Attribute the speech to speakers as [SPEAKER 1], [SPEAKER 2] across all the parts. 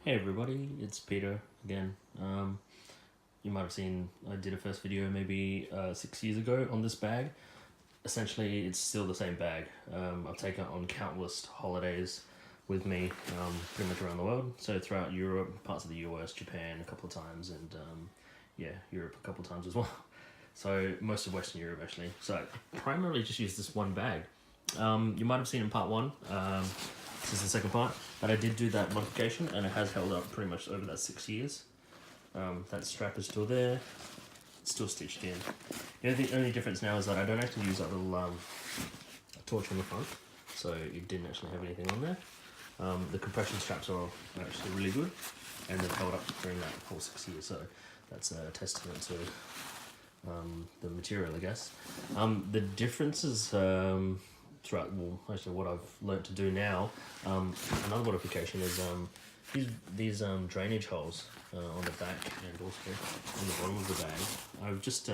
[SPEAKER 1] Hey everybody, it's Peter again. You might have seen I did a first video maybe 6 years ago on this bag. Essentially, it's still the same bag. I've taken it on countless holidays with me, pretty much around the world. So throughout Europe, parts of the US, Japan a couple of times, and yeah, Europe a couple of times as well. So most of Western Europe actually. So I primarily just use this one bag. You might have seen in part one. This is the second part, but I did do that modification and it has held up pretty much over that 6 years. That strap is still there, it's still stitched in. The only difference now is that I don't actually use that little torch on the front, so it didn't actually have anything on there. The compression straps are actually really good and they've held up during that whole 6 years, so that's a testament to the material, I guess. The differences throughout, well, actually what I've learnt to do now, another modification is these drainage holes on the back and also on the bottom of the bag. I've just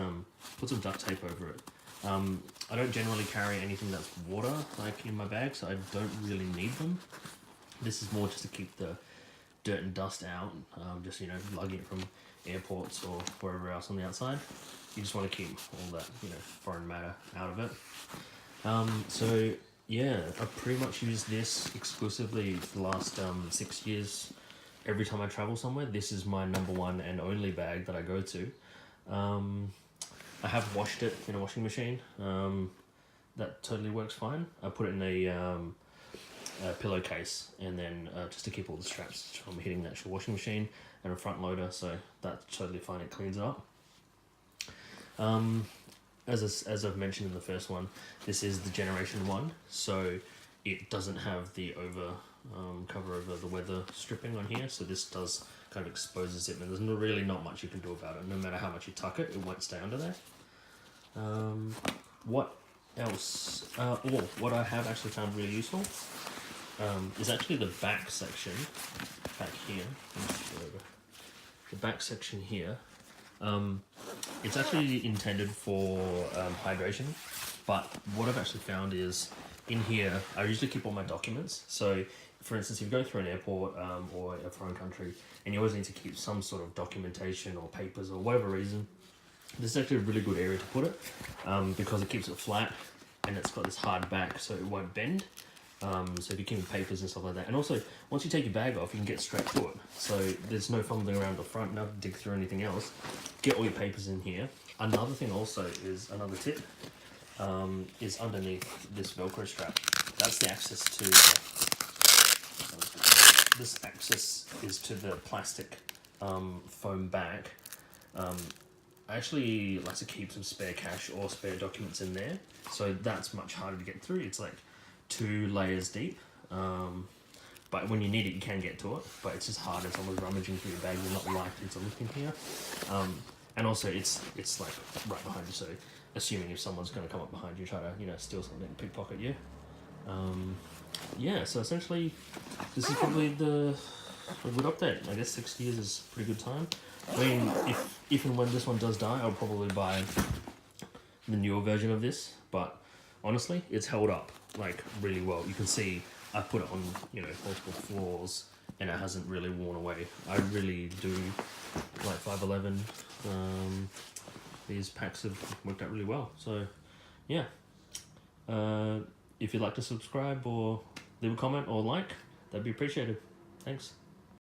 [SPEAKER 1] put some duct tape over it. I don't generally carry anything that's water like in my bag, so I don't really need them. This is more just to keep the dirt and dust out, just, lugging it from airports or wherever else on the outside. You just want to keep all that, foreign matter out of it. So yeah, I've pretty much used this exclusively for the last 6 years. Every time I travel somewhere, this is my number one and only bag that I go to. I have washed it in a washing machine. That totally works fine. I put it in a pillowcase and then just to keep all the straps from hitting the actual washing machine, and a front loader, so that's totally fine, it cleans it up. As I've mentioned in the first one, this is the generation 1, so it doesn't have the cover over the weather stripping on here, so this does kind of exposes it, and there's really not much you can do about it. No matter how much you tuck it, it won't stay under there. What else? What I have actually found really useful is actually the back section back here. The back section here. It's actually intended for hydration, but what I've actually found is in here I usually keep all my documents. So for instance, if you go through an airport or a foreign country and you always need to keep some sort of documentation or papers or whatever reason, this is actually a really good area to put it because it keeps it flat and it's got this hard back so it won't bend. So if you keep papers and stuff like that, and also once you take your bag off, you can get straight to it. So there's no fumbling around the front, no dig through anything else. Get all your papers in here. Another thing also is another tip is underneath this Velcro strap. That's the access to. This access is to the plastic foam back. I actually like to keep some spare cash or spare documents in there, so that's much harder to get through. It's like 2 layers deep, but when you need it you can get to it, but it's just hard if someone's rummaging through your bag. You're not likely to look in here, and also it's like right behind you, so assuming if someone's going to come up behind you, try to steal something, pickpocket you. Yeah, so essentially this is probably a good update. I guess 6 years is a pretty good time. I mean, if and when this one does die, I'll probably buy the newer version of this, but honestly, it's held up like really well. You can see I put it on multiple floors and it hasn't really worn away. I really do like 511. These packs have worked out really well. So yeah, if you'd like to subscribe or leave a comment or like, that'd be appreciated. Thanks.